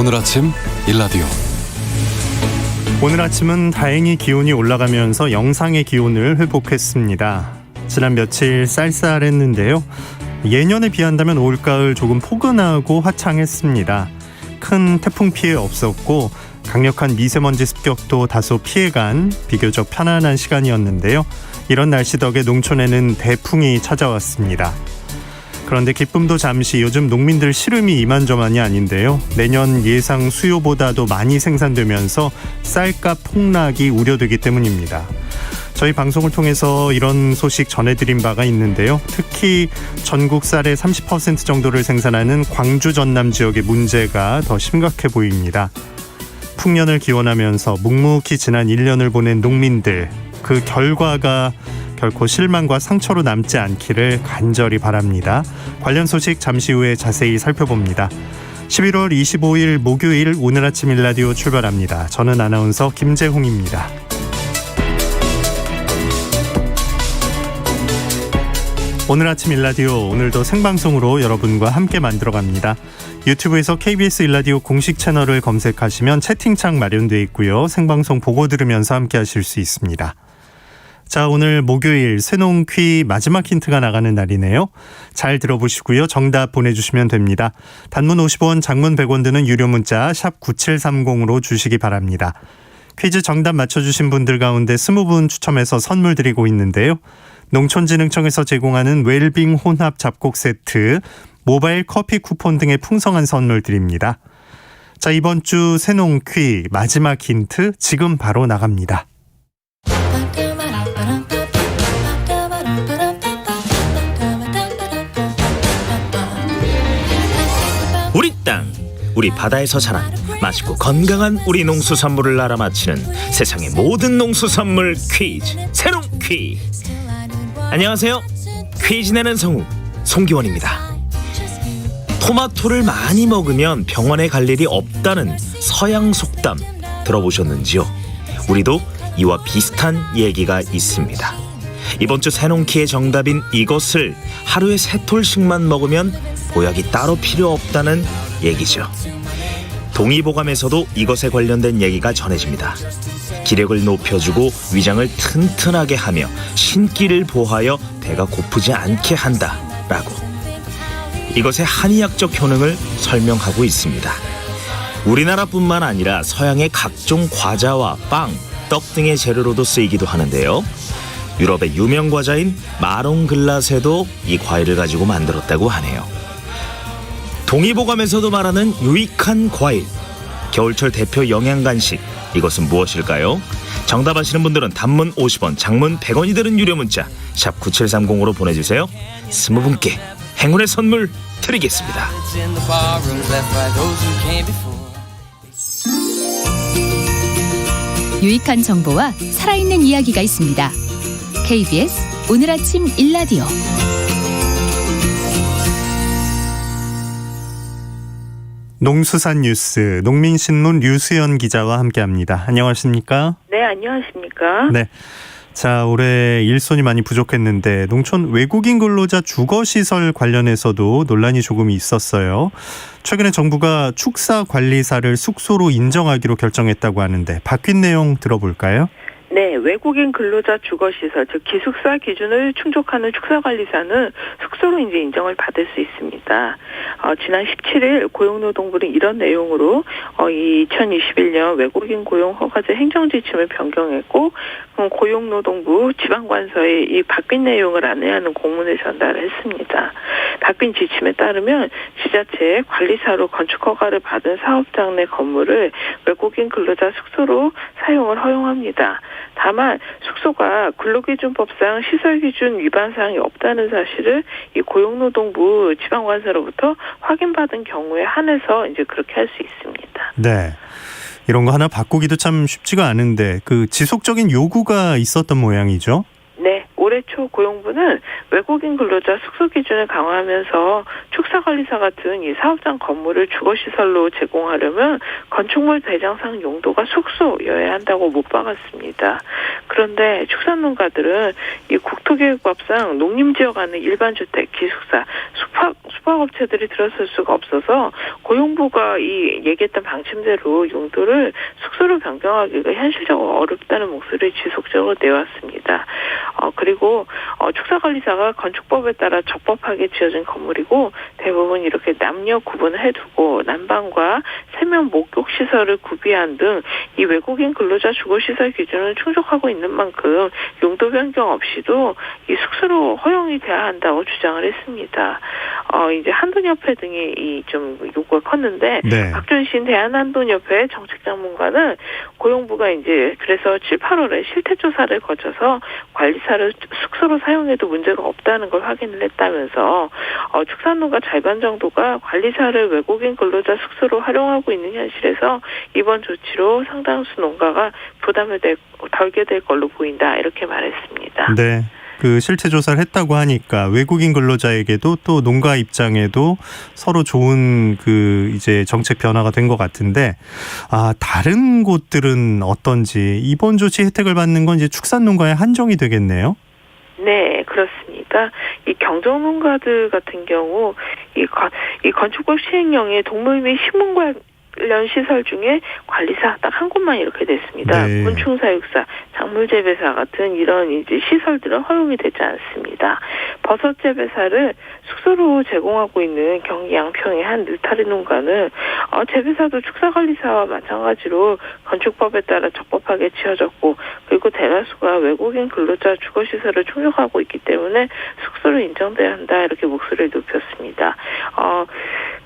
오늘 아침 일라디오. 오늘 아침은 다행히 기온이 올라가면서 영상의 기온을 회복했습니다. 지난 며칠 쌀쌀했는데요. 예년에 비한다면 올가을 조금 포근하고 화창했습니다. 큰 태풍 피해 없었고 강력한 미세먼지 습격도 다소 피해간 비교적 편안한 시간이었는데요. 이런 날씨 덕에 농촌에는 대풍이 찾아왔습니다. 그런데 기쁨도 잠시. 요즘 농민들 시름이 이만저만이 아닌데요. 내년 예상 수요보다도 많이 생산되면서 쌀값 폭락이 우려되기 때문입니다. 저희 방송을 통해서 이런 소식 전해드린 바가 있는데요. 특히 전국 쌀의 30% 정도를 생산하는 광주 전남 지역의 문제가 더 심각해 보입니다. 풍년을 기원하면서 묵묵히 지난 1년을 보낸 농민들, 그 결과가 결코 실망과 상처로 남지 않기를 간절히 바랍니다. 관련 소식 잠시 후에 자세히 살펴봅니다. 11월 25일 목요일 오늘 아침 일라디오 출발합니다. 저는 아나운서 김재홍입니다. 오늘 아침 일라디오, 오늘도 생방송으로 여러분과 함께 만들어갑니다. 유튜브에서 KBS 일라디오 공식 채널을 검색하시면 채팅창 마련되어 있고요. 생방송 보고 들으면서 함께 하실 수 있습니다. 자, 오늘 목요일 새농퀴 마지막 힌트가 나가는 날이네요. 잘 들어보시고요. 정답 보내주시면 됩니다. 단문 50원, 장문 100원 드는 유료 문자 샵 9730으로 주시기 바랍니다. 퀴즈 정답 맞춰주신 분들 가운데 20분 추첨해서 선물 드리고 있는데요. 농촌진흥청에서 제공하는 웰빙 혼합 잡곡 세트, 모바일 커피 쿠폰 등의 풍성한 선물 드립니다. 자, 이번 주 새농퀴 마지막 힌트 지금 바로 나갑니다. 우리 땅, 우리 바다에서 자란 맛있고 건강한 우리 농수산물을 알아맞히는 세상의 모든 농수산물 퀴즈, 새농퀴. 안녕하세요. 퀴즈 내는 성우 송기원입니다. 토마토를 많이 먹으면 병원에 갈 일이 없다는 서양 속담 들어보셨는지요? 우리도 이와 비슷한 얘기가 있습니다. 이번 주 새농퀴의 정답인 이것을 하루에 3톨씩만 먹으면 보약이 따로 필요 없다는 얘기죠. 동의보감에서도 이것에 관련된 얘기가 전해집니다. 기력을 높여주고 위장을 튼튼하게 하며 신기를 보하여 배가 고프지 않게 한다라고. 이것의 한의학적 효능을 설명하고 있습니다. 우리나라뿐만 아니라 서양의 각종 과자와 빵, 떡 등의 재료로도 쓰이기도 하는데요. 유럽의 유명 과자인 마롱글라세도 이 과일을 가지고 만들었다고 하네요. 동의보감에서도 말하는 유익한 과일, 겨울철 대표 영양간식, 이것은 무엇일까요? 정답 아시는 분들은 단문 50원, 장문 100원이 드는 유료 문자 샵 9730으로 보내주세요. 20분께 행운의 선물 드리겠습니다. 유익한 정보와 살아있는 이야기가 있습니다. KBS 오늘 아침 일라디오. 농수산 뉴스, 농민신문 류수연 기자와 함께합니다. 안녕하십니까? 네, 안녕하십니까? 네. 자, 올해 일손이 많이 부족했는데 농촌 외국인 근로자 주거시설 관련해서도 논란이 조금 있었어요. 최근에 정부가 축사관리사를 숙소로 인정하기로 결정했다고 하는데 바뀐 내용 들어볼까요? 네, 외국인 근로자 주거시설, 즉 기숙사 기준을 충족하는 축사관리사는 숙소로 이제 인정을 받을 수 있습니다. 지난 17일 고용노동부는 이런 내용으로 2021년 외국인 고용 허가제 행정지침을 변경했고 고용노동부 지방관서에 이 바뀐 내용을 안내하는 공문을 전달을 했습니다. 바뀐 지침에 따르면 지자체에 관리사로 건축 허가를 받은 사업장 내 건물을 외국인 근로자 숙소로 사용을 허용합니다. 다만 숙소가 근로기준법상 시설기준 위반 사항이 없다는 사실을 이 고용노동부 지방관서로부터 확인받은 경우에 한해서 이제 그렇게 할 수 있습니다. 네. 이런 거 하나 바꾸기도 참 쉽지가 않은데 그 지속적인 요구가 있었던 모양이죠? 네. 올해 초 고용부는 외국인 근로자 숙소 기준을 강화하면서 축사관리사 같은 이 사업장 건물을 주거시설로 제공하려면 건축물 대장상 용도가 숙소여야 한다고 못 박았습니다. 그런데 축산농가들은 이 국토계획법상 농림지역 안의 일반주택, 기숙사, 숙박업체들이 들어설 수가 없어서 고용부가 이 얘기했던 방침대로 용도를 숙소로 변경하기가 현실적으로 어렵다는 목소리를 지속적으로 내왔습니다. 그리고 축사관리사가 건축법에 따라 적법하게 지어진 건물이고 대부분 이렇게 남녀 구분을 해두고 난방과 세면 목욕 시설을 구비한 등 이 외국인 근로자 주거시설 기준을 충족하고 있는 만큼 용도 변경 없이도 이 숙소로 허용이 돼야 한다고 주장을 했습니다. 이제 한돈협회 등이 이 좀 요구가 컸는데 네. 박준신 대한한돈협회 정책장문관은 고용부가 이제 그래서 7, 8월에 실태조사를 거쳐서 관리사를 숙소로 사용해도 문제가 없다는 걸 확인을 했다면서 축산농가 절반 정도가 관리사를 외국인 근로자 숙소로 활용하고 있는 현실에서 이번 조치로 상당수 농가가 부담을 덜게 될 걸로 보인다 이렇게 말했습니다. 네. 그 실태 조사를 했다고 하니까 외국인 근로자에게도 또 농가 입장에도 서로 좋은 그 이제 정책 변화가 된 것 같은데 다른 곳들은 어떤지 이번 조치 혜택을 받는 건 이제 축산농가에 한정이 되겠네요. 네, 그렇습니다. 이 경정농가들 같은 경우 이 건축법 시행령에 동물 및 식물 관련 시설 중에 관리사 딱 한 곳만 이렇게 됐습니다. 네. 곤충사육사, 작물재배사 같은 이런 이제 시설들은 허용이 되지 않습니다. 버섯 재배사를 숙소로 제공하고 있는 경기 양평의 한 느타리 농가는 재배사도 축사관리사와 마찬가지로 건축법에 따라 적법하게 지어졌고 그리고 대다수가 외국인 근로자 주거시설을 충족하고 있기 때문에 숙소로 인정돼야 한다 이렇게 목소리를 높였습니다.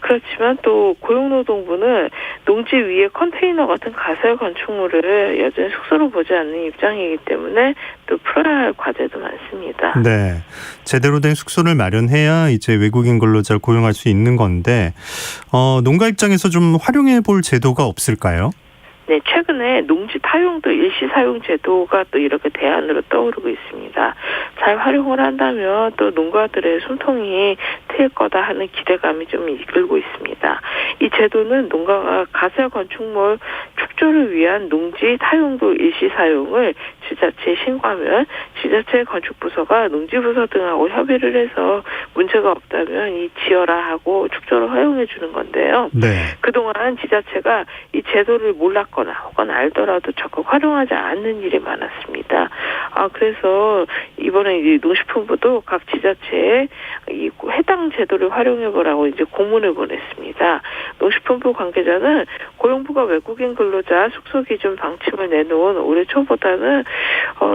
그렇지만 또 고용노동부는 농지 위에 컨테이너 같은 가설 건축물을 여전히 숙소로 보지 않는 입장이기 때문에 또 풀어야 할 과제도 많습니다. 네, 제대로 된 숙소를 마련해야 이제 외국인 근로자를 고용할 수 있는 건데 농가 입장에서 좀 활용해 볼 제도가 없을까요? 네, 최근에 농지 타용도 일시 사용 제도가 또 이렇게 대안으로 떠오르고 있습니다. 잘 활용을 한다면 또 농가들의 숨통이 트일 거다 하는 기대감이 좀 이끌고 있습니다. 이 제도는 농가가 가설 건축물 축조를 위한 농지 타용도 일시 사용을 지자체에 신고하면 지자체 건축부서가 농지부서 등하고 협의를 해서 문제가 없다면 이 지어라 하고 축조를 허용해 주는 건데요. 네. 그동안 지자체가 이 제도를 몰랐거나 혹은 알더라도 적극 활용하지 않는 일이 많았습니다. 그래서 이번에 이제 농식품부도 각 지자체에 이 해당 제도를 활용해보라고 이제 공문을 보냈습니다. 농식품부 관계자는 고용부가 외국인 근로자 숙소 기준 방침을 내놓은 올해 초보다는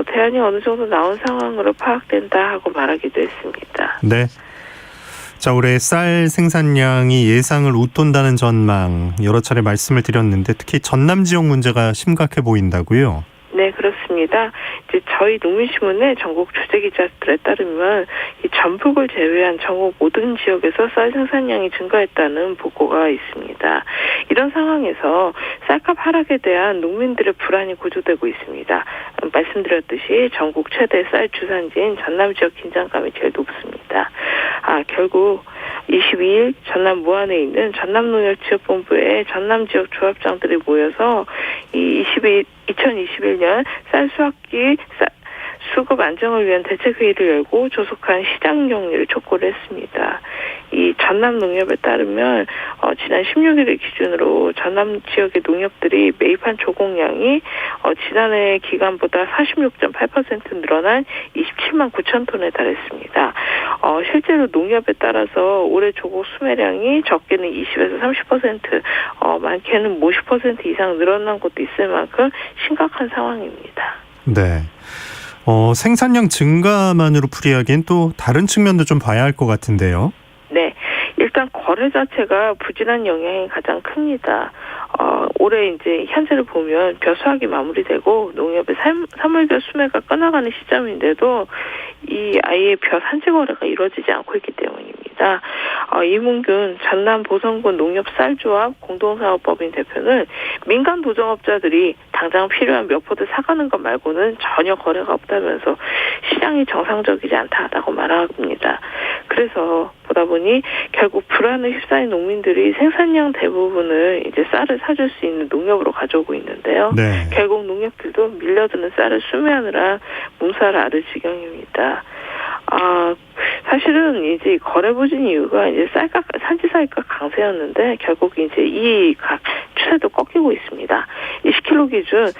대안이 어느 정도 나온 상황으로 파악된다 하고 말하기도 했습니다. 네. 자, 올해 쌀 생산량이 예상을 웃돈다는 전망 여러 차례 말씀을 드렸는데 특히 전남 지역 문제가 심각해 보인다고요? 네, 그렇습니다. 이제 저희 농민신문의 전국 취재기자들에 따르면 이 전북을 제외한 전국 모든 지역에서 쌀 생산량이 증가했다는 보고가 있습니다. 이런 상황에서 쌀값 하락에 대한 농민들의 불안이 고조되고 있습니다. 말씀드렸듯이 전국 최대 쌀 주산지인 전남 지역 긴장감이 제일 높습니다. 결국 22일 전남 무안에 있는 전남농협지역본부에 전남 지역 조합장들이 모여서 이 2021년 쌀 수확기 수급 안정을 위한 대책회의를 열고 조속한 시장 격리를 촉구를 했습니다. 이 전남 농협에 따르면 지난 16일을 기준으로 전남 지역의 농협들이 매입한 조공량이 지난해 기간보다 46.8% 늘어난 27만 9천 톤에 달했습니다. 실제로 농협에 따라서 올해 조곡 수매량이 적게는 20에서 30%, 많게는 50% 이상 늘어난 곳도 있을 만큼 심각한 상황입니다. 네. 생산량 증가만으로 풀이하기엔 또 다른 측면도 좀 봐야 할 것 같은데요. 네. 일단 거래 자체가 부진한 영향이 가장 큽니다. 올해 이제 현재를 보면 벼 수확이 마무리되고 농협의 3월벼 수매가 끊어가는 시점인데도 이 아예 벼 산지 거래가 이루어지지 않고 있기 때문입니다. 이문균 전남 보성군 농협쌀조합 공동사업법인 대표는 민간 도정업자들이 당장 필요한 몇 포드 사가는 것 말고는 전혀 거래가 없다면서 시장이 정상적이지 않다라고 말합니다. 그래서 보다 보니 결국 불안에 휩싸인 농민들이 생산량 대부분을 이제 쌀을 사줄 수 있는 농협으로 가져오고 있는데요. 네. 결국 농협들도 밀려드는 쌀을 수매하느라 몸살을 앓을 지경입니다. 사실은 이제 거래 부진 이유가 이제 산지 쌀값 강세였는데 결국 이제 이 추세도 꺾이고 있습니다. 20kg 기준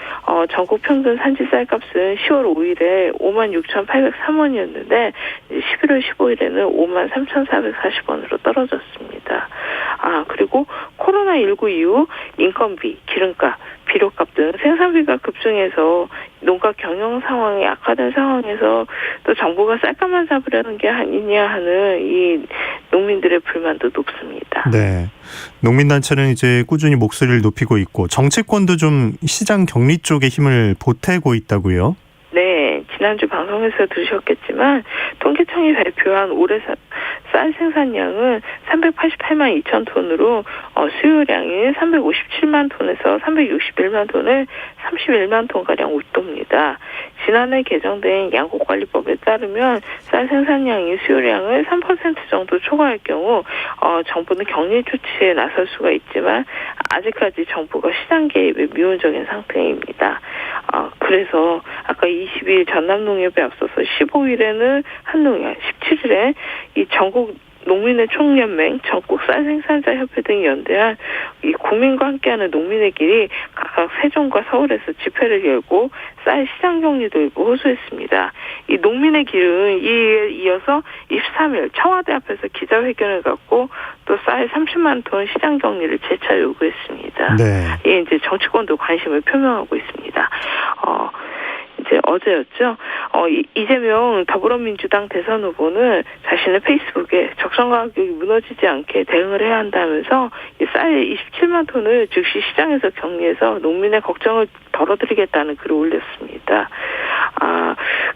전국 평균 산지 쌀값은 10월 5일에 56,803원이었는데 11월 15일에는 53,440원으로 떨어졌습니다. 그리고 코로나19 이후 인건비, 기름값, 비료값 등 생산비가 급증해서 농가 경영 상황이 악화된 상황에서 또 정부가 쌀값만 잡으려는 게 아니냐 하는 이 농민들의 불만도 높습니다. 네. 농민단체는 이제 꾸준히 목소리를 높이고 있고 정치권도 좀 시장 격리 쪽에 힘을 보태고 있다고요? 네, 지난주 방송에서 들으셨겠지만 통계청이 발표한 올해 쌀 생산량은 388만 2천 톤으로 수요량이 357만 톤에서 361만 톤을 31만 톤가량 웃돕니다. 지난해 개정된 양곡관리법에 따르면 쌀 생산량이 수요량을 3% 정도 초과할 경우 정부는 격리 조치에 나설 수가 있지만 아직까지 정부가 시장 개입에 미온적인 상태입니다. 그래서 아까 22일 전남농협에 앞서서 15일에는 한농협, 17일에 이 전국 농민의 총연맹, 전국 쌀생산자 협회 등이 연대한 이 국민과 함께하는 농민의 길이 각각 세종과 서울에서 집회를 열고 쌀 시장 격리도 일부 호소했습니다. 이 농민의 길은 이에 이어서 23일 청와대 앞에서 기자회견을 갖고 또 쌀 30만 톤 시장 격리를 재차 요구했습니다. 네. 이에 이제 정치권도 관심을 표명하고 있습니다. 이제 어제였죠. 이재명 더불어민주당 대선 후보는 자신의 페이스북에 적정 가격이 무너지지 않게 대응을 해야 한다면서 쌀 27만 톤을 즉시 시장에서 격리해서 농민의 걱정을 덜어드리겠다는 글을 올렸습니다.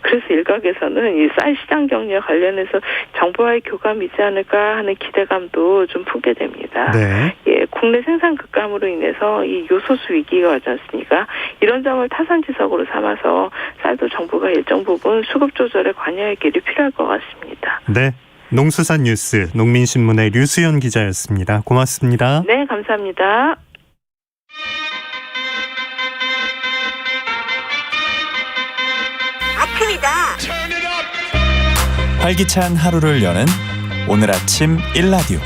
그래서 일각에서는 이 쌀 시장 격리와 관련해서 정부와의 교감이 있지 않을까 하는 기대감도 좀 품게 됩니다. 네. 예, 국내 생산 급감으로 인해서 이 요소수 위기가 왔지 않습니까? 이런 점을 타산지석으로 삼아서 쌀도 정부가 일정 부분 수급 조절에 관여할 길이 필요할 것 같습니다. 네. 농수산 뉴스 농민신문의 류수연 기자였습니다. 고맙습니다. 네, 감사합니다. 아침이다. 활기찬 하루를 여는 오늘 아침 1라디오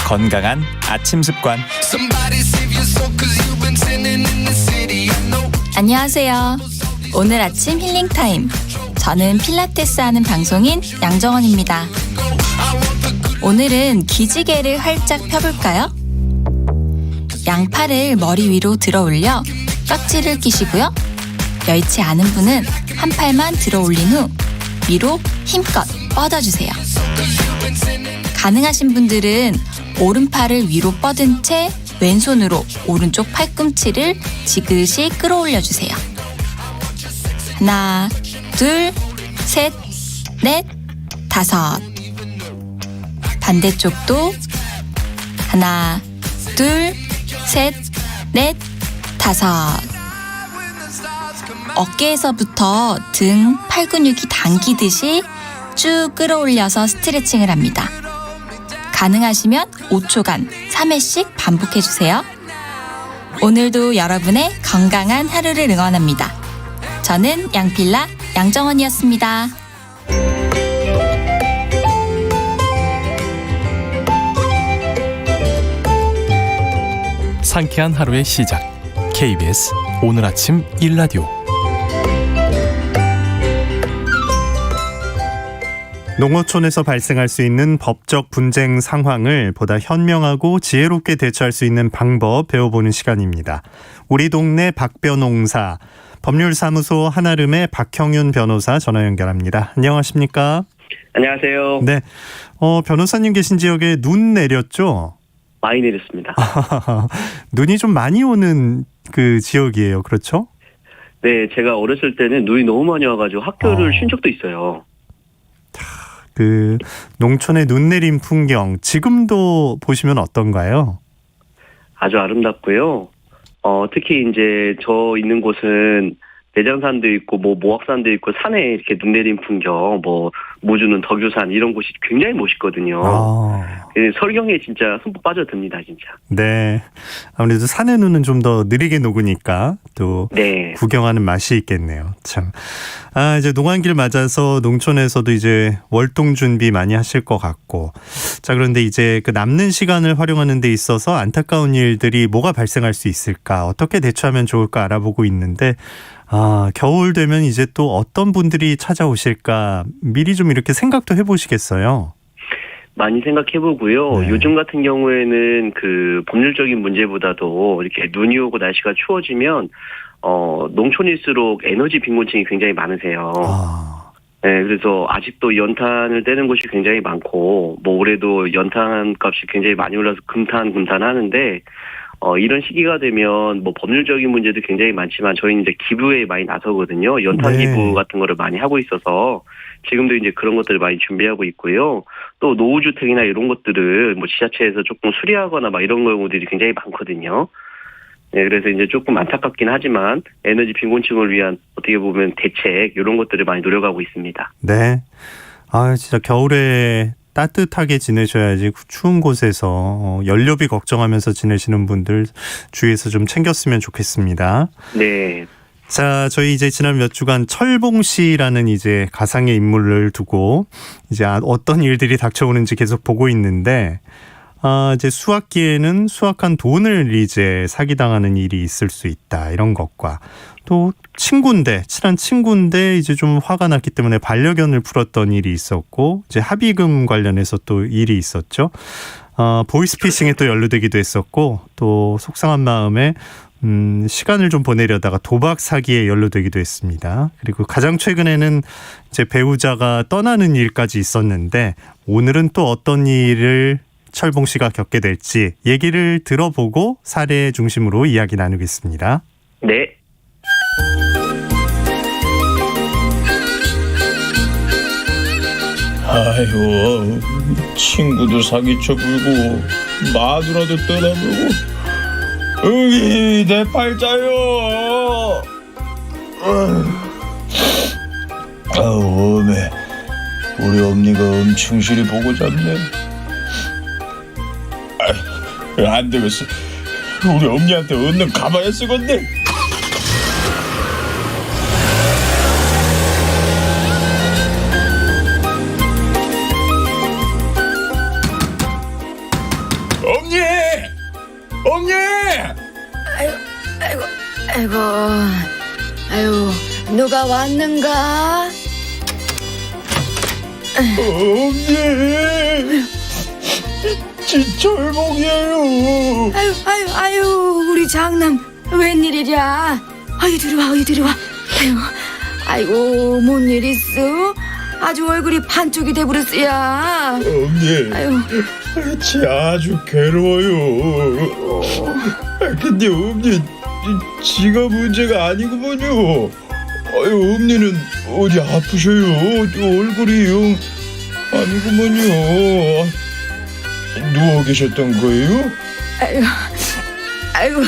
건강한 아침 습관. 안녕하세요. 오늘 아침 힐링타임. 저는 필라테스 하는 방송인 양정원입니다. 오늘은 기지개를 활짝 펴볼까요? 양팔을 머리 위로 들어 올려 깍지를 끼시고요. 여의치 않은 분은 한 팔만 들어 올린 후 위로 힘껏 뻗어주세요. 가능하신 분들은 오른팔을 위로 뻗은 채 왼손으로 오른쪽 팔꿈치를 지그시 끌어올려주세요. 하나, 둘, 셋, 넷, 다섯. 반대쪽도 하나, 둘, 셋, 넷, 다섯. 어깨에서부터 등, 팔 근육이 당기듯이 쭉 끌어올려서 스트레칭을 합니다. 가능하시면 5초간 3회씩 반복해주세요. 오늘도 여러분의 건강한 하루를 응원합니다. 저는 양필라 양정원이었습니다. 상쾌한 하루의 시작. KBS 오늘 아침 1라디오. 농어촌에서 발생할 수 있는 법적 분쟁 상황을 보다 현명하고 지혜롭게 대처할 수 있는 방법 배워보는 시간입니다. 우리 동네 박변홍사, 법률사무소 한아름의 박형윤 변호사 전화 연결합니다. 안녕하십니까? 안녕하세요. 네, 변호사님 계신 지역에 눈 내렸죠? 많이 내렸습니다. 눈이 좀 많이 오는 그 지역이에요. 그렇죠? 네, 제가 어렸을 때는 눈이 너무 많이 와가지고 학교를 쉰 적도 있어요. 그 농촌의 눈 내린 풍경 지금도 보시면 어떤가요? 아주 아름답고요. 특히 이제 저 있는 곳은 내장산도 있고 뭐 모악산도 있고 산에 이렇게 눈 내린 풍경, 뭐 모주는 덕유산 이런 곳이 굉장히 멋있거든요. 설경에 진짜 흠뻑 빠져듭니다, 진짜. 네. 아무래도 산의 눈은 좀 더 느리게 녹으니까 또 네. 구경하는 맛이 있겠네요. 참. 이제 농한기를 맞아서 농촌에서도 이제 월동 준비 많이 하실 것 같고. 자, 그런데 이제 그 남는 시간을 활용하는 데 있어서 안타까운 일들이 뭐가 발생할 수 있을까? 어떻게 대처하면 좋을까 알아보고 있는데 겨울 되면 이제 또 어떤 분들이 찾아오실까 미리 좀 이렇게 생각도 해보시겠어요? 많이 생각해보고요. 네. 요즘 같은 경우에는 그 법률적인 문제보다도 이렇게 눈이 오고 날씨가 추워지면 농촌일수록 에너지 빈곤층이 굉장히 많으세요. 네, 그래서 아직도 연탄을 떼는 곳이 굉장히 많고 뭐 올해도 연탄 값이 굉장히 많이 올라서 금탄하는데 이런 시기가 되면 뭐 법률적인 문제도 굉장히 많지만 저희는 이제 기부에 많이 나서거든요. 연탄 네. 기부 같은 거를 많이 하고 있어서 지금도 이제 그런 것들을 많이 준비하고 있고요. 또 노후주택이나 이런 것들을 뭐 지자체에서 조금 수리하거나 막 이런 경우들이 굉장히 많거든요. 네, 그래서 이제 조금 안타깝긴 하지만 에너지 빈곤층을 위한 어떻게 보면 대책 이런 것들을 많이 노력하고 있습니다. 네. 진짜 겨울에 따뜻하게 지내셔야지 추운 곳에서 연료비 걱정하면서 지내시는 분들 주위에서 좀 챙겼으면 좋겠습니다. 네. 자, 저희 이제 지난 몇 주간 철봉 씨라는 이제 가상의 인물을 두고 이제 어떤 일들이 닥쳐오는지 계속 보고 있는데 이제 수학기에는 수학한 돈을 이제 사기당하는 일이 있을 수 있다. 이런 것과 또 친한 친구인데 이제 좀 화가 났기 때문에 반려견을 풀었던 일이 있었고 이제 합의금 관련해서 또 일이 있었죠. 보이스피싱에 또 연루되기도 했었고 또 속상한 마음에 시간을 좀 보내려다가 도박 사기에 연루되기도 했습니다. 그리고 가장 최근에는 이제 배우자가 떠나는 일까지 있었는데 오늘은 또 어떤 일을 철봉 씨가 겪게 될지 얘기를 들어보고 사례 중심으로 이야기 나누겠습니다. 네. 아이고, 친구도 사기쳐 불고 마누라도 떠나보고 여기 내 팔자요. 어메, 우리 엄니가 엄충실히 보고 잡네. 안 되겠어, 우리 엄니한테 얻는 가봐야 쓰겄네. 엄니! 아이고, 누가 왔는가? 엄니! 진철봉이에요. 아유, 우리 장남 웬일이랴? 아유, 들어와. 아이고, 뭔 일 있어? 아주 얼굴이 반쪽이 돼버렸어야. 엄니, 아유, 아주 괴로워요. 근데 엄니, 지가 문제가 아니구먼요. 아유, 엄니는 어디 아프셔요? 얼굴이 영 아니구먼요. 누워 계셨던 거예요? 아이고,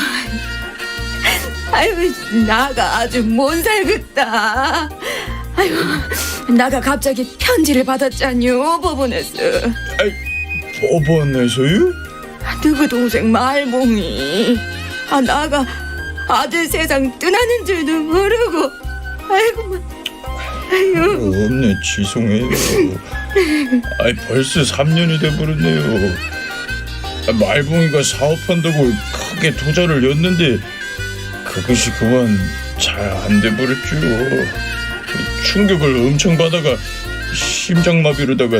나가 아주 못 살겠다. 아이고, 나가 갑자기 편지를 받았잖요, 법원에서. 법원에서요? 너그 동생 말봉이 나가 아들 세상 떠나는 줄도 모르고. 아이고. 엄니, 죄송해요. 벌써 3년이 돼버렸네요. 말봉이가 사업한다고 크게 투자를 였는데 그것이 그만 잘 안 돼버렸죠. 충격을 엄청 받아가 심장마비로다가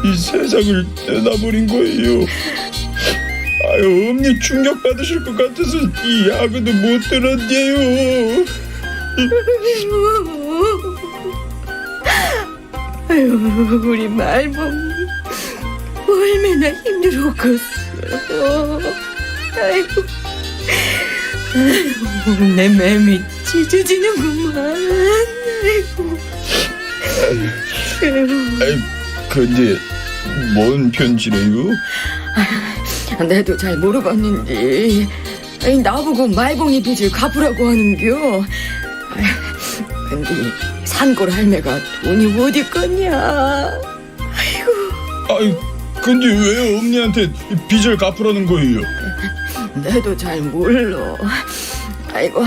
이 세상을 떠나버린 거예요. 엄니 충격 받으실 것 같아서 이 야구도 못 들었네요. 아유, 우리 말봉 얼마나 힘들었겠어. 아이고, 내 맴이 찢어지는구만. 근데 뭔 편지래요? 나도 잘 모르겠는데 나보고 말봉이 빚을 갚으라고 하는겨. 근데 산골 할매가 돈이 어디 있겠냐. 아이, 근데 왜 엄니한테 빚을 갚으라는 거예요? 나도 잘 몰라. 아이고,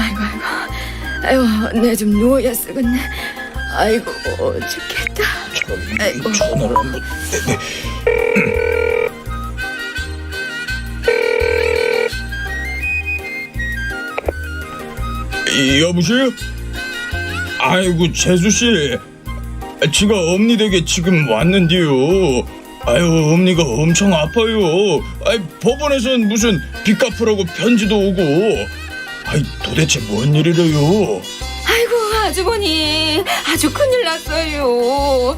내 좀 누워야 쓰겠네. 아이고, 죽겠다. 아이고. 전화를 한번. 여보세요? 아이고, 재수씨, 지가 엄니 댁에 지금 왔는데요. 아유, 엄니가 엄청 아파요. 아이, 법원에선 무슨 빚 갚으라고 편지도 오고. 아이, 도대체 뭔 일이래요? 아이고, 아주머니, 아주 큰일 났어요.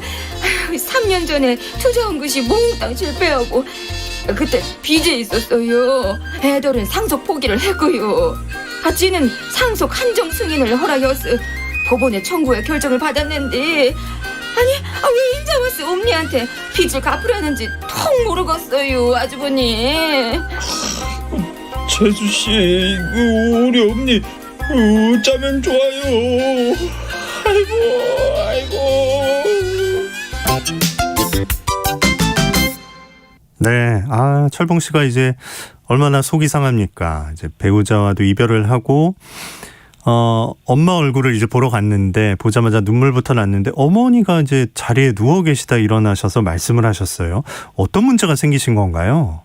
3년 전에 투자한 것이 몽땅 실패하고 그때 빚에 있었어요. 애들은 상속 포기를 했고요. 지는 상속 한정 승인을 허락해서 법원에 청구해 결정을 받았는데, 아니, 왜 인자 와서 엄니한테 빚을 갚으라는지 통 모르겠어요, 아주머니. 재수씨, 우리 엄니 어쩌면 좋아요. 아이고. 네, 철봉 씨가 이제 얼마나 속이 상합니까? 이제 배우자와도 이별을 하고, 엄마 얼굴을 이제 보러 갔는데, 보자마자 눈물부터 났는데, 어머니가 이제 자리에 누워 계시다 일어나셔서 말씀을 하셨어요. 어떤 문제가 생기신 건가요?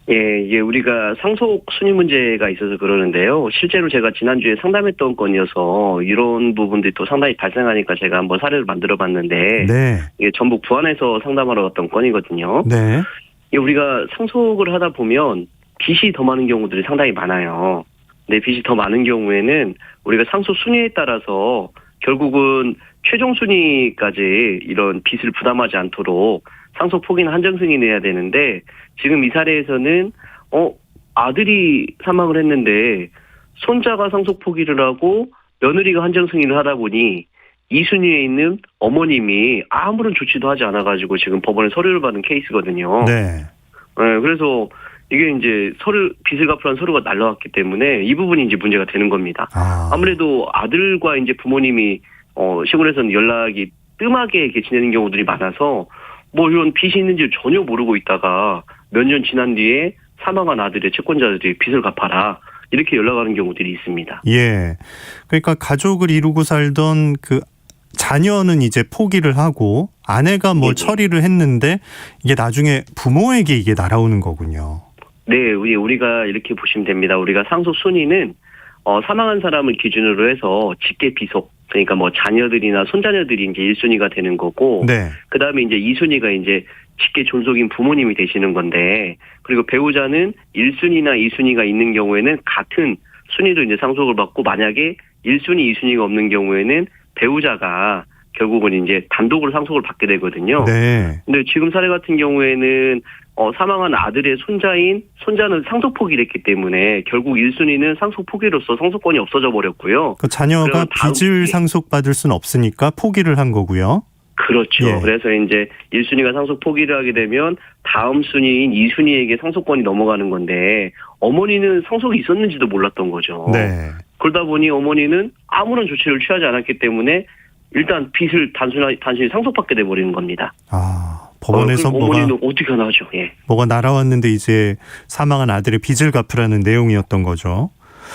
예, 이게 우리가 상속 순위 문제가 있어서 그러는데요. 실제로 제가 지난주에 상담했던 건이어서 이런 부분들이 또 상당히 발생하니까 제가 한번 사례를 만들어 봤는데, 네. 이게 전북 부안에서 상담하러 왔던 건이거든요. 네. 이게 우리가 상속을 하다 보면 빚이 더 많은 경우들이 상당히 많아요. 근데 빚이 더 많은 경우에는 우리가 상속 순위에 따라서 결국은 최종 순위까지 이런 빚을 부담하지 않도록 상속 포기는 한정 승인해야 되는데, 지금 이 사례에서는 아들이 사망을 했는데 손자가 상속 포기를 하고 며느리가 한정 승인을 하다 보니 이 순위에 있는 어머님이 아무런 조치도 하지 않아가지고 지금 법원에 서류를 받은 케이스거든요. 네. 그래서 이게 이제 빚을 갚으라는 서류가 날라왔기 때문에 이 부분이 이제 문제가 되는 겁니다. 아무래도 아들과 이제 부모님이 시골에서는 연락이 뜸하게 이렇게 지내는 경우들이 많아서 뭐 이런 빚이 있는지 전혀 모르고 있다가 몇 년 지난 뒤에 사망한 아들의 채권자들이 빚을 갚아라 이렇게 연락하는 경우들이 있습니다. 예. 그러니까 가족을 이루고 살던 그 자녀는 이제 포기를 하고 아내가 뭘 처리를 했는데 이게 나중에 부모에게 이게 날아오는 거군요. 네, 우리가 이렇게 보시면 됩니다. 우리가 상속 순위는 사망한 사람을 기준으로 해서 직계 비속, 그러니까 뭐 자녀들이나 손자녀들이 이제 1순위가 되는 거고, 네. 그 다음에 이제 2순위가 이제 직계 존속인 부모님이 되시는 건데, 그리고 배우자는 1순위나 2순위가 있는 경우에는 같은 순위로 이제 상속을 받고, 만약에 1순위, 2순위가 없는 경우에는 배우자가 결국은 이제 단독으로 상속을 받게 되거든요. 네. 근데 지금 사례 같은 경우에는 사망한 아들의 손자는 상속 포기를 했기 때문에 결국 1순위는 상속 포기로서 상속권이 없어져 버렸고요. 그 자녀가 빚을 상속받을 수는 없으니까 포기를 한 거고요. 그렇죠. 예. 그래서 이제 1순위가 상속 포기를 하게 되면 다음 순위인 2순위에게 상속권이 넘어가는 건데 어머니는 상속이 있었는지도 몰랐던 거죠. 네. 그러다 보니 어머니는 아무런 조치를 취하지 않았기 때문에 일단 빚을 단순히 상속받게 돼버리는 겁니다. 법원에서 어머니는 어떻게 하나 하죠. 예. 뭐가 날아왔는데 이제 사망한 아들의 빚을 갚으라는 내용이었던 거죠.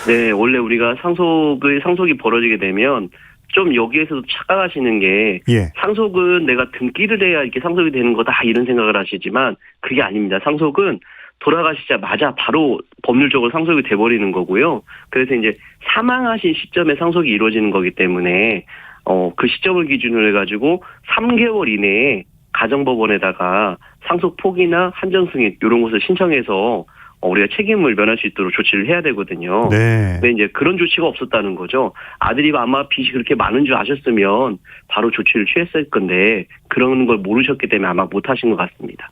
네, 원래 우리가 상속이 벌어지게 되면 좀 여기에서도 착각하시는 게 상속은 내가 등기를 해야 이렇게 상속이 되는 거다 이런 생각을 하시지만 그게 아닙니다. 상속은 돌아가시자마자 바로 법률적으로 상속이 돼버리는 거고요. 그래서 이제 사망하신 시점에 상속이 이루어지는 거기 때문에 그 시점을 기준으로 해가지고 3개월 이내에 가정법원에다가 상속 포기나 한정 승인 이런 것을 신청해서 우리가 책임을 면할 수 있도록 조치를 해야 되거든요. 네. 근데 이제 그런 조치가 없었다는 거죠. 아들이 아마 빚이 그렇게 많은 줄 아셨으면 바로 조치를 취했을 건데 그런 걸 모르셨기 때문에 아마 못 하신 것 같습니다.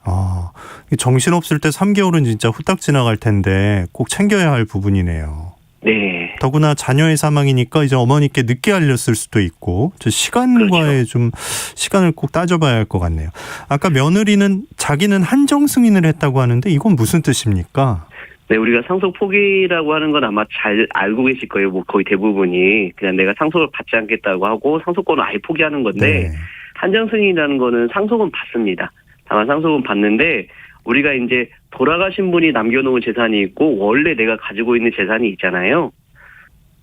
정신없을 때 3개월은 진짜 후딱 지나갈 텐데 꼭 챙겨야 할 부분이네요. 네. 더구나 자녀의 사망이니까 이제 어머니께 늦게 알렸을 수도 있고 시간과의 좀 시간을 꼭 따져봐야 할 것 같네요. 아까 며느리는 자기는 한정 승인을 했다고 하는데 이건 무슨 뜻입니까? 네, 우리가 상속 포기라고 하는 건 아마 잘 알고 계실 거예요. 뭐 거의 대부분이 그냥 내가 상속을 받지 않겠다고 하고 상속권을 아예 포기하는 건데 한정승인이라는 거는 상속은 받습니다. 다만 상속은 받는데 우리가 이제 돌아가신 분이 남겨놓은 재산이 있고 원래 내가 가지고 있는 재산이 있잖아요.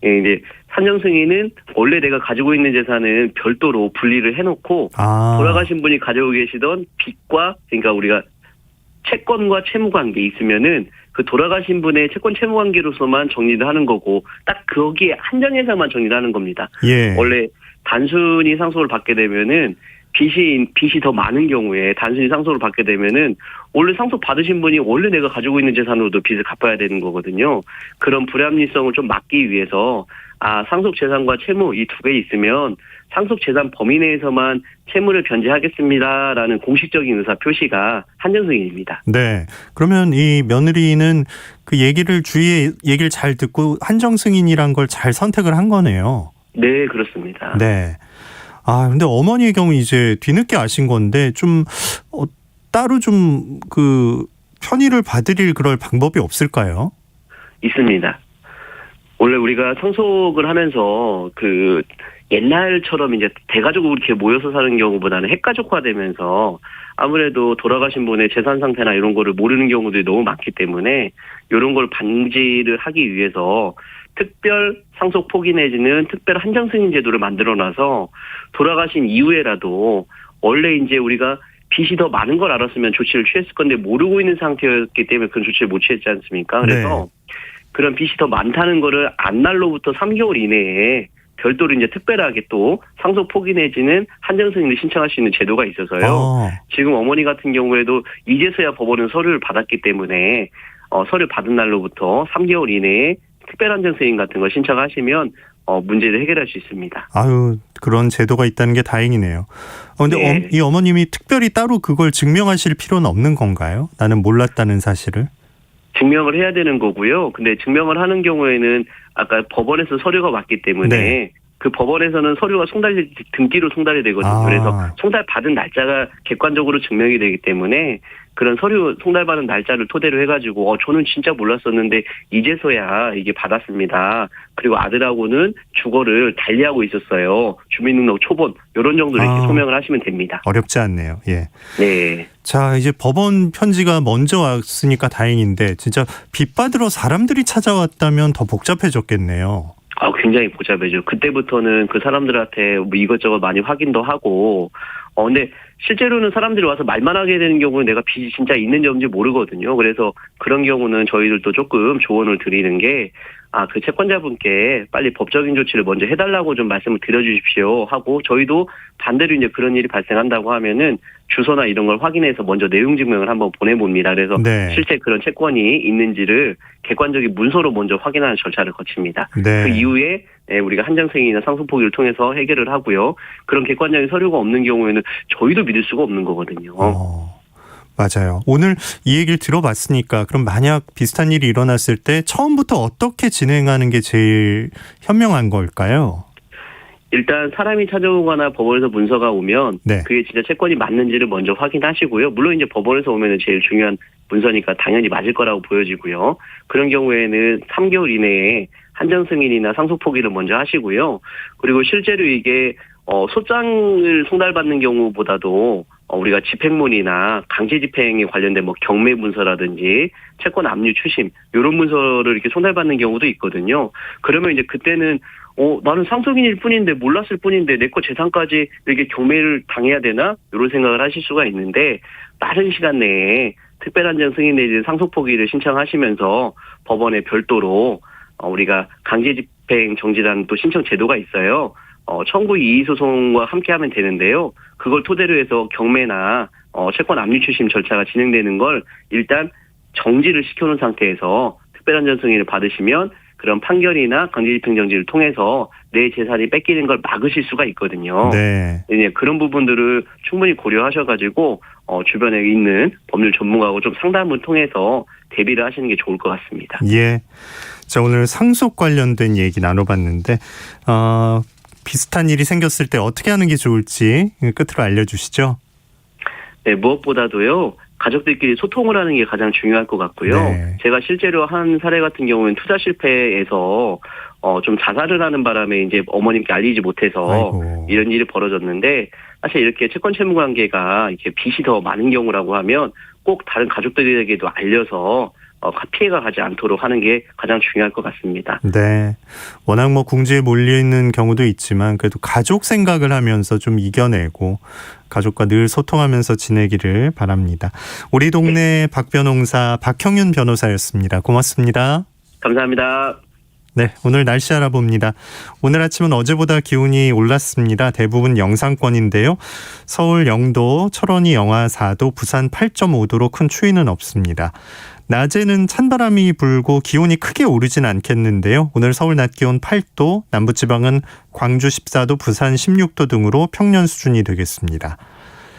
예, 이제 한정승인은 원래 내가 가지고 있는 재산은 별도로 분리를 해놓고 돌아가신 분이 가지고 계시던 빚과 그러니까 우리가 채권과 채무관계 있으면은 그 돌아가신 분의 채권 채무관계로서만 정리를 하는 거고 딱 거기에 한정해서만 정리를 하는 겁니다. 예. 원래 단순히 상속을 받게 되면은 빚이 더 많은 경우에 단순히 상속을 받게 되면은 원래 상속 받으신 분이 원래 내가 가지고 있는 재산으로도 빚을 갚아야 되는 거거든요. 그런 불합리성을 좀 막기 위해서 상속 재산과 채무 이 두 개 있으면 상속 재산 범위 내에서만 채무를 변제하겠습니다라는 공식적인 의사 표시가 한정승인입니다. 네. 그러면 이 며느리는 그 주위의 얘기를 잘 듣고 한정승인이란 걸 잘 선택을 한 거네요. 네, 그렇습니다. 네. 근데 어머니의 경우 이제 뒤늦게 아신 건데 좀 따로 좀 그 편의를 받으릴 그럴 방법이 없을까요? 있습니다. 원래 우리가 상속을 하면서 그 옛날처럼 이제 대가족으로 이렇게 모여서 사는 경우보다는 핵가족화되면서 아무래도 돌아가신 분의 재산 상태나 이런 거를 모르는 경우들이 너무 많기 때문에 이런 걸 방지를 하기 위해서 특별 상속 포기 내지는 특별 한정승인 제도를 만들어놔서 돌아가신 이후에라도 원래 이제 우리가 빚이 더 많은 걸 알았으면 조치를 취했을 건데 모르고 있는 상태였기 때문에 그런 조치를 못 취했지 않습니까? 그래서 그런 빚이 더 많다는 거를 안날로부터 3개월 이내에 별도로 이제 특별하게 또 상속 포기 내지는 한정승인을 신청할 수 있는 제도가 있어서요. 지금 어머니 같은 경우에도 이제서야 법원은 서류를 받았기 때문에 서류 받은 날로부터 3개월 이내에 특별 한정승인 같은 걸 신청하시면 문제를 해결할 수 있습니다. 그런 제도가 있다는 게 다행이네요. 근데 이 어머님이 특별히 따로 그걸 증명하실 필요는 없는 건가요? 나는 몰랐다는 사실을. 증명을 해야 되는 거고요. 근데 증명을 하는 경우에는 아까 법원에서 서류가 왔기 때문에 그 법원에서는 서류가 등기로 송달이 되거든요. 그래서 송달 받은 날짜가 객관적으로 증명이 되기 때문에 그런 서류 송달받은 날짜를 토대로 해가지고 저는 진짜 몰랐었는데 이제서야 이게 받았습니다. 그리고 아들하고는 주거를 달리하고 있었어요. 주민등록 초본 이런 정도로 이렇게 소명을 하시면 됩니다. 어렵지 않네요. 예. 네. 자, 이제 법원 편지가 먼저 왔으니까 다행인데 진짜 빚 받으러 사람들이 찾아왔다면 더 복잡해졌겠네요. 굉장히 복잡해져. 그때부터는 그 사람들한테 뭐 이것저것 많이 확인도 하고, 근데 실제로는 사람들이 와서 말만 하게 되는 경우는 내가 빚이 진짜 있는지 없는지 모르거든요. 그래서 그런 경우는 저희들도 조금 조언을 드리는 게, 그 채권자분께 빨리 법적인 조치를 먼저 해달라고 좀 말씀을 드려주십시오 하고, 저희도 반대로 이제 그런 일이 발생한다고 하면은 주소나 이런 걸 확인해서 먼저 내용 증명을 한번 보내봅니다. 그래서 실제 그런 채권이 있는지를 객관적인 문서로 먼저 확인하는 절차를 거칩니다. 그 이후에 우리가 한정승인이나 상속 포기를 통해서 해결을 하고요. 그런 객관적인 서류가 없는 경우에는 저희도 믿을 수가 없는 거거든요. 맞아요. 오늘 이 얘기를 들어봤으니까 그럼 만약 비슷한 일이 일어났을 때 처음부터 어떻게 진행하는 게 제일 현명한 걸까요? 일단 사람이 찾아오거나 법원에서 문서가 오면 그게 진짜 채권이 맞는지를 먼저 확인하시고요. 물론 이제 법원에서 오면은 제일 중요한 문서니까 당연히 맞을 거라고 보여지고요. 그런 경우에는 3개월 이내에 한정승인이나 상속 포기를 먼저 하시고요. 그리고 실제로 이게 소장을 송달받는 경우보다도 우리가 집행문이나 강제집행에 관련된 뭐 경매 문서라든지 채권 압류 추심 이런 문서를 이렇게 송달받는 경우도 있거든요. 그러면 이제 그때는 나는 상속인일 뿐인데 몰랐을 뿐인데 내 거 재산까지 이렇게 경매를 당해야 되나? 이런 생각을 하실 수가 있는데 빠른 시간 내에 특별한정 승인 내지 상속 포기를 신청하시면서 법원에 별도로 우리가 강제집행 정지라는 또 신청 제도가 있어요. 청구 이의소송과 함께하면 되는데요. 그걸 토대로 해서 경매나 채권 압류 추심 절차가 진행되는 걸 일단 정지를 시켜놓은 상태에서 특별한정 승인을 받으시면 그런 판결이나 강제집행 정지를 통해서 내 재산이 뺏기는 걸 막으실 수가 있거든요. 그런 부분들을 충분히 고려하셔가지고 주변에 있는 법률 전문가하고 좀 상담을 통해서 대비를 하시는 게 좋을 것 같습니다. 예. 자, 오늘 상속 관련된 얘기 나눠봤는데 비슷한 일이 생겼을 때 어떻게 하는 게 좋을지 끝으로 알려주시죠. 네, 무엇보다도요. 가족들끼리 소통을 하는 게 가장 중요할 것 같고요. 네. 제가 실제로 한 사례 같은 경우는 투자 실패에서 좀 자살을 하는 바람에 이제 어머님께 알리지 못해서 아이고. 이런 일이 벌어졌는데, 사실 이렇게 채권 채무 관계가 이렇게 빚이 더 많은 경우라고 하면 꼭 다른 가족들에게도 알려서 피해가 가지 않도록 하는 게 가장 중요할 것 같습니다. 네. 워낙 뭐 궁지에 몰려 있는 경우도 있지만 그래도 가족 생각을 하면서 좀 이겨내고 가족과 늘 소통하면서 지내기를 바랍니다. 우리 동네 박변홍사 박형윤 변호사였습니다. 고맙습니다. 감사합니다. 네, 오늘 날씨 알아봅니다. 오늘 아침은 어제보다 기온이 올랐습니다. 대부분 영상권인데요. 서울 0도, 철원이 영하 4도, 부산 8.5도로 큰 추위는 없습니다. 낮에는 찬바람이 불고 기온이 크게 오르진 않겠는데요. 오늘 서울 낮 기온 8도, 남부지방은 광주 14도, 부산 16도 등으로 평년 수준이 되겠습니다.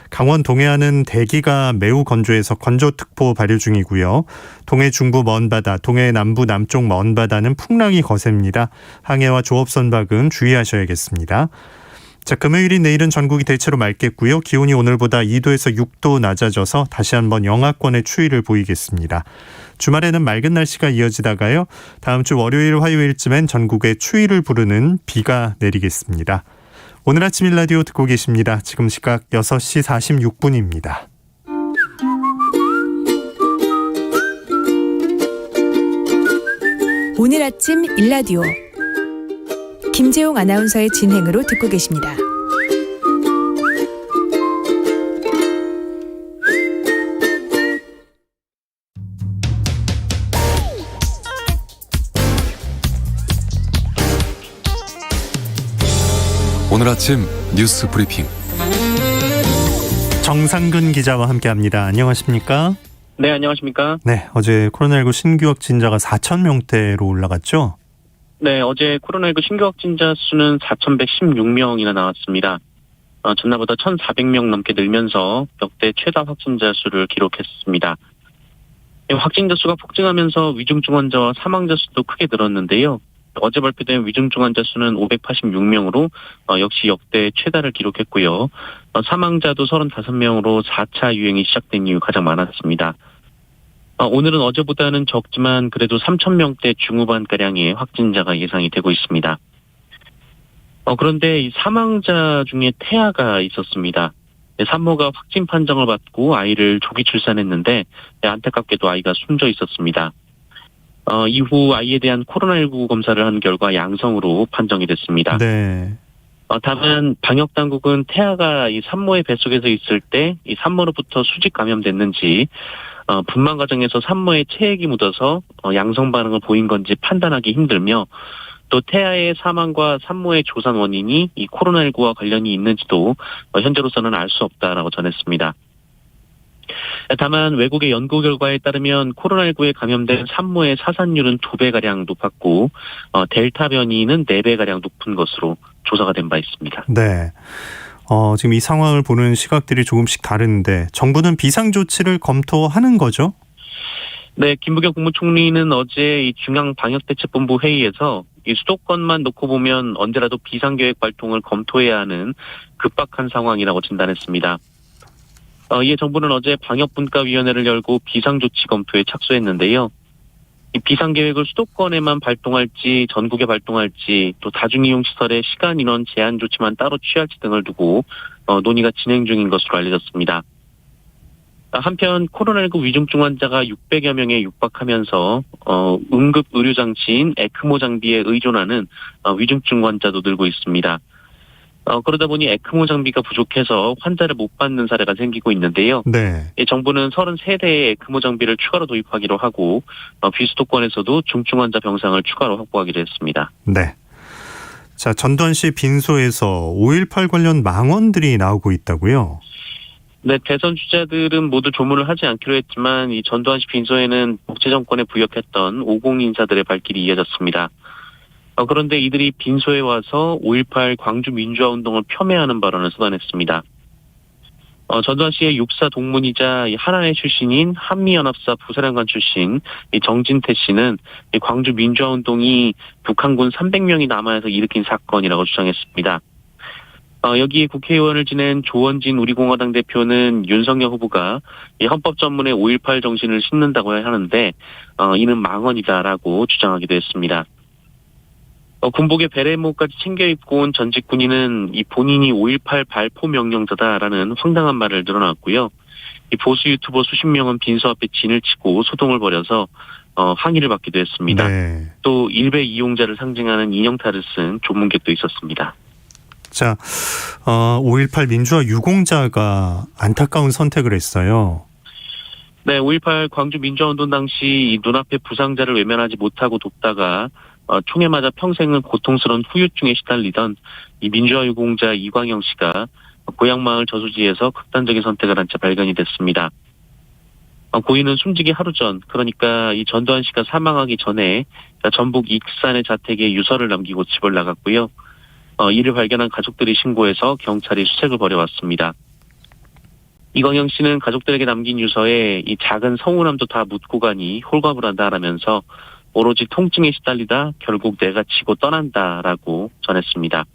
강원 동해안은 대기가 매우 건조해서 건조특보 발효 중이고요. 동해 중부 먼바다, 동해 남부 남쪽 먼바다는 풍랑이 거셉니다. 항해와 조업 선박은 주의하셔야겠습니다. 자, 금요일인 내일은 전국이 대체로 맑겠고요. 기온이 오늘보다 2도에서 6도 낮아져서 다시 한번 영하권의 추위를 보이겠습니다. 주말에는 맑은 날씨가 이어지다가요. 다음 주 월요일, 화요일쯤엔 전국에 추위를 부르는 비가 내리겠습니다. 오늘 아침 일라디오 듣고 계십니다. 지금 시각 6시 46분입니다. 오늘 아침 일라디오 김재용 아나운서의 진행으로 듣고 계십니다. 오늘 아침 뉴스 브리핑 정상근 기자와 함께합니다. 안녕하십니까? 네, 안녕하십니까? 네, 어제 코로나19 신규 확진자가 4,000명대로 올라갔죠? 네, 어제 코로나19 신규 확진자 수는 4,116명이나 나왔습니다. 전날보다 1,400명 넘게 늘면서 역대 최다 확진자 수를 기록했습니다. 확진자 수가 폭증하면서 위중증 환자와 사망자 수도 크게 늘었는데요. 어제 발표된 위중증 환자 수는 586명으로 역시 역대 최다를 기록했고요. 사망자도 35명으로 4차 유행이 시작된 이후 가장 많았습니다. 오늘은 어제보다는 적지만 그래도 3,000명대 중후반가량의 확진자가 예상이 되고 있습니다. 그런데 이 사망자 중에 태아가 있었습니다. 산모가 확진 판정을 받고 아이를 조기 출산했는데 안타깝게도 아이가 숨져 있었습니다. 이후 아이에 대한 코로나19 검사를 한 결과 양성으로 판정이 됐습니다. 네. 다만 방역 당국은 태아가 이 산모의 뱃속에서 있을 때 이 산모로부터 수직 감염됐는지 분만 과정에서 산모의 체액이 묻어서 양성 반응을 보인 건지 판단하기 힘들며, 또 태아의 사망과 산모의 조산 원인이 이 코로나19와 관련이 있는지도 현재로서는 알 수 없다라고 전했습니다. 다만 외국의 연구 결과에 따르면 코로나19에 감염된 산모의 사산율은 2배가량 높았고 델타 변이는 4배가량 높은 것으로 조사가 된 바 있습니다. 네. 지금 이 상황을 보는 시각들이 조금씩 다른데 정부는 비상조치를 검토하는 거죠? 네, 김부겸 국무총리는 어제 이 중앙방역대책본부 회의에서 이 수도권만 놓고 보면 언제라도 비상계획 발동을 검토해야 하는 급박한 상황이라고 진단했습니다. 이에 정부는 어제 방역분과위원회를 열고 비상조치 검토에 착수했는데요. 이 비상계획을 수도권에만 발동할지 전국에 발동할지, 또 다중이용시설의 시간 인원 제한 조치만 따로 취할지 등을 두고 논의가 진행 중인 것으로 알려졌습니다. 한편 코로나19 위중증 환자가 600여 명에 육박하면서 응급 의료장치인 에크모 장비에 의존하는 위중증 환자도 늘고 있습니다. 그러다 보니 에크모 장비가 부족해서 환자를 못 받는 사례가 생기고 있는데요. 네. 정부는 33대의 에크모 장비를 추가로 도입하기로 하고 비수도권에서도 중증 환자 병상을 추가로 확보하기로 했습니다. 네. 자, 전두환씨 빈소에서 5.18 관련 망언들이 나오고 있다고요? 네, 대선 주자들은 모두 조문을 하지 않기로 했지만 이 전두환 씨 빈소에는 독재 정권에 부역했던 50 인사들의 발길이 이어졌습니다. 그런데 이들이 빈소에 와서 5.18 광주 민주화 운동을 폄훼하는 발언을 쏟아냈습니다. 전두환 씨의 육사 동문이자 하나회 출신인 한미연합사 부사령관 출신 이 정진태 씨는 이 광주 민주화 운동이 북한군 300명이 남하에서 일으킨 사건이라고 주장했습니다. 여기에 국회의원을 지낸 조원진 우리공화당 대표는 윤석열 후보가 이 헌법 전문의 5.18 정신을 심는다고 하는데 이는 망언이다라고 주장하기도 했습니다. 군복에 베레모까지 챙겨 입고 온 전직 군인은 이 본인이 5.18 발포 명령자다라는 황당한 말을 늘어놨고요. 이 보수 유튜버 수십 명은 빈소 앞에 진을 치고 소동을 벌여서 항의를 받기도 했습니다. 네. 또 일베 이용자를 상징하는 인형탈을 쓴 조문객도 있었습니다. 자, 5.18 민주화 유공자가 안타까운 선택을 했어요. 네, 5.18 광주 민주화운동 당시 이 눈앞에 부상자를 외면하지 못하고 돕다가 총에 맞아 평생은 고통스러운 후유증에 시달리던 이 민주화 유공자 이광영 씨가 고향 마을 저수지에서 극단적인 선택을 한 채 발견이 됐습니다. 고인은 숨지기 하루 전, 그러니까 이 전두환 씨가 사망하기 전에 전북 익산의 자택에 유서를 남기고 집을 나갔고요. 이를 발견한 가족들이 신고해서 경찰이 수색을 벌여왔습니다. 이광영 씨는 가족들에게 남긴 유서에 이 작은 서운함도 다 묻고 가니 홀가분하다라면서 오로지 통증에 시달리다 결국 내가 지고 떠난다라고 전했습니다.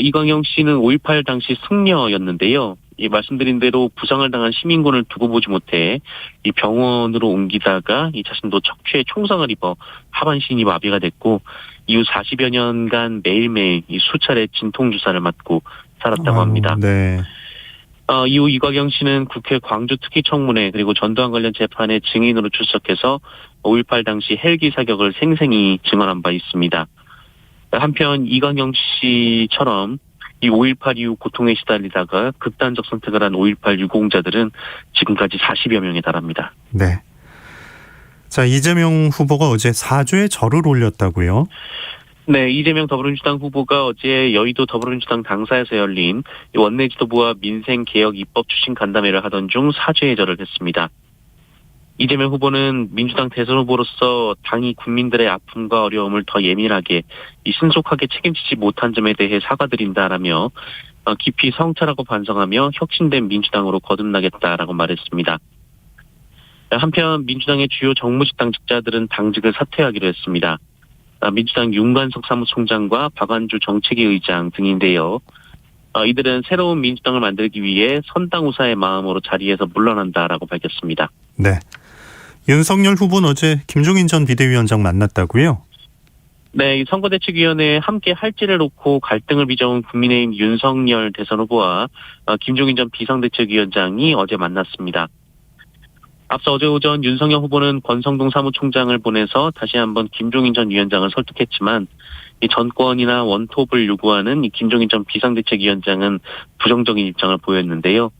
이광영 씨는 5.18 당시 승려였는데요. 이 말씀드린 대로 부상을 당한 시민군을 두고 보지 못해 이 병원으로 옮기다가 이 자신도 척추에 총상을 입어 하반신이 마비가 됐고 이후 40여 년간 매일매일 이 수차례 진통 주사를 맞고 살았다고 합니다. 네. 이후 이광영 씨는 국회 광주특위청문회 그리고 전두환 관련 재판에 증인으로 출석해서 5.18 당시 헬기 사격을 생생히 증언한 바 있습니다. 한편 이광영 씨처럼 이 5.18 이후 고통에 시달리다가 극단적 선택을 한 5.18 유공자들은 지금까지 40여 명에 달합니다. 네. 자, 이재명 후보가 어제 사죄의 절을 올렸다고요? 네, 이재명 더불어민주당 후보가 어제 여의도 더불어민주당 당사에서 열린 원내 지도부와 민생개혁 입법 추진 간담회를 하던 중 사죄의 절을 했습니다. 이재명 후보는 민주당 대선 후보로서 당이 국민들의 아픔과 어려움을 더 예민하게 신속하게 책임지지 못한 점에 대해 사과드린다라며 깊이 성찰하고 반성하며 혁신된 민주당으로 거듭나겠다라고 말했습니다. 한편 민주당의 주요 정무직 당직자들은 당직을 사퇴하기로 했습니다. 민주당 윤관석 사무총장과 박완주 정책위 의장 등인데요. 이들은 새로운 민주당을 만들기 위해 선당우사의 마음으로 자리에서 물러난다라고 밝혔습니다. 네. 윤석열 후보는 어제 김종인 전 비대위원장 만났다고요? 네, 이 선거대책위원회에 함께 할지를 놓고 갈등을 빚어온 국민의힘 윤석열 대선 후보와 김종인 전 비상대책위원장이 어제 만났습니다. 앞서 어제 오전 윤석열 후보는 권성동 사무총장을 보내서 다시 한번 김종인 전 위원장을 설득했지만 이 정권이나 원톱을 요구하는 이 김종인 전 비상대책위원장은 부정적인 입장을 보였는데요.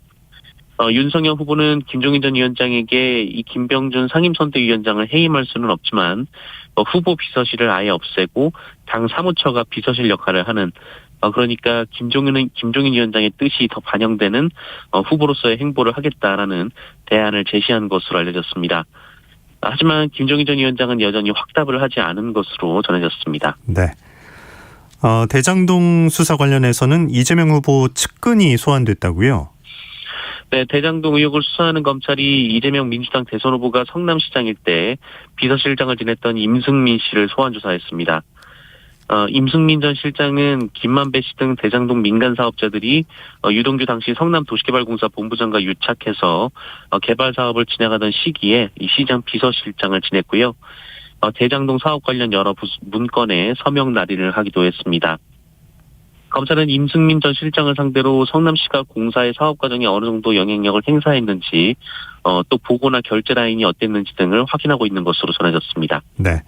윤석열 후보는 김종인 전 위원장에게 이 김병준 상임선대위원장을 해임할 수는 없지만 후보 비서실을 아예 없애고 당 사무처가 비서실 역할을 하는 그러니까 김종인 위원장의 뜻이 더 반영되는 후보로서의 행보를 하겠다라는 대안을 제시한 것으로 알려졌습니다. 하지만 김종인 전 위원장은 여전히 확답을 하지 않은 것으로 전해졌습니다. 네. 대장동 수사 관련해서는 이재명 후보 측근이 소환됐다고요? 네, 대장동 의혹을 수사하는 검찰이 이재명 민주당 대선 후보가 성남시장일 때 비서실장을 지냈던 임승민 씨를 소환 조사했습니다. 임승민 전 실장은 김만배 씨 등 대장동 민간 사업자들이 유동규 당시 성남도시개발공사 본부장과 유착해서 개발 사업을 진행하던 시기에 이 시장 비서실장을 지냈고요. 대장동 사업 관련 여러 문건에 서명 날인을 하기도 했습니다. 검찰은 임승민 전 실장을 상대로 성남시가 공사의 사업 과정에 어느 정도 영향력을 행사했는지 또 보고나 결제 라인이 어땠는지 등을 확인하고 있는 것으로 전해졌습니다. 네.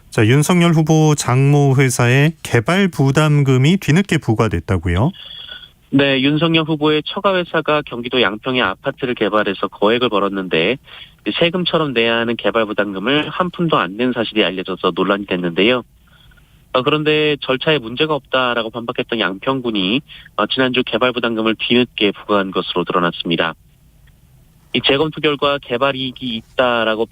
자, 윤석열 후보 장모 회사에 개발 부담금이 뒤늦게 부과됐다고요? 네, 윤석열 후보의 처가 회사가 경기도 양평에 아파트를 개발해서 거액을 벌었는데 세금처럼 내야 하는 개발 부담금을 한 푼도 안 낸 사실이 알려져서 논란이 됐는데요. 그런데 절차에 문제가 없다라고 반박했던 양평군이 지난주 개발 부담금을 뒤늦게 부과한 것으로 드러났습니다. 이 재검토 결과 개발 이익이 있다라고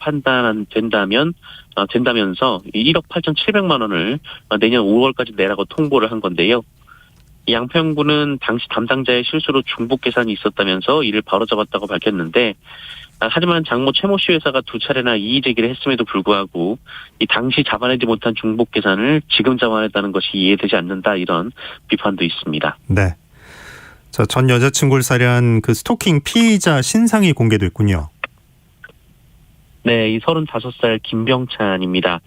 된다면서 1억 8,700만 원을 내년 5월까지 내라고 통보를 한 건데요. 양평군은 당시 담당자의 실수로 중복 계산이 있었다면서 이를 바로잡았다고 밝혔는데 하지만 장모 최모 씨 회사가 두 차례나 이의 제기를 했음에도 불구하고 이 당시 잡아내지 못한 중복 계산을 지금 잡아냈다는 것이 이해되지 않는다, 이런 비판도 있습니다. 네. 전 여자친구를 살해한 그 스토킹 피의자 신상이 공개됐군요. 네, 이 35살 김병찬입니다.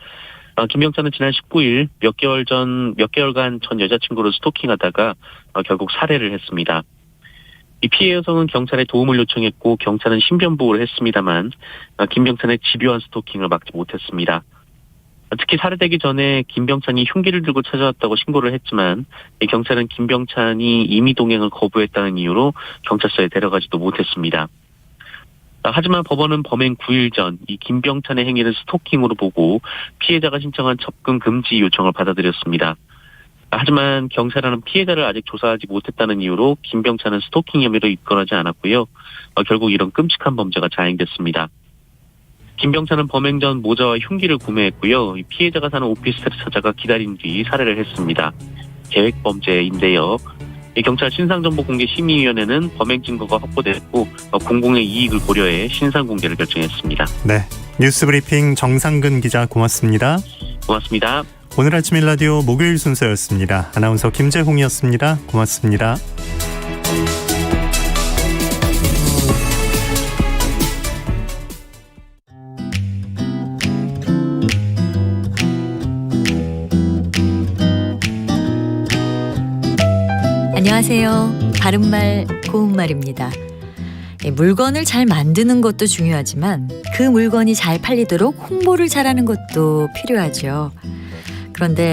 김병찬은 지난 19일 몇 개월간 전 여자친구를 스토킹하다가 결국 살해를 했습니다. 이 피해 여성은 경찰에 도움을 요청했고 경찰은 신변보호를 했습니다만 김병찬의 집요한 스토킹을 막지 못했습니다. 특히 살해되기 전에 김병찬이 흉기를 들고 찾아왔다고 신고를 했지만 경찰은 김병찬이 임의 동행을 거부했다는 이유로 경찰서에 데려가지도 못했습니다. 하지만 법원은 범행 9일 전 이 김병찬의 행위를 스토킹으로 보고 피해자가 신청한 접근 금지 요청을 받아들였습니다. 하지만 경찰은 피해자를 아직 조사하지 못했다는 이유로 김병찬은 스토킹 혐의로 입건하지 않았고요. 결국 이런 끔찍한 범죄가 자행됐습니다. 김병찬은 범행 전 모자와 흉기를 구매했고요. 피해자가 사는 오피스텔에 찾아가 기다린 뒤 살해를 했습니다. 계획 범죄인데요. 경찰 신상정보공개심의위원회는 범행 증거가 확보됐고 공공의 이익을 고려해 신상 공개를 결정했습니다. 네, 뉴스브리핑 정상근 기자 고맙습니다. 고맙습니다. 오늘 아침 1라디오 목요일 순서였습니다. 아나운서 김재홍이었습니다. 고맙습니다. 안녕하세요. 바른말 고운말입니다. 물건을 잘 만드는 것도 중요하지만 그 물건이 잘 팔리도록 홍보를 잘하는 것도 필요하죠. 그런데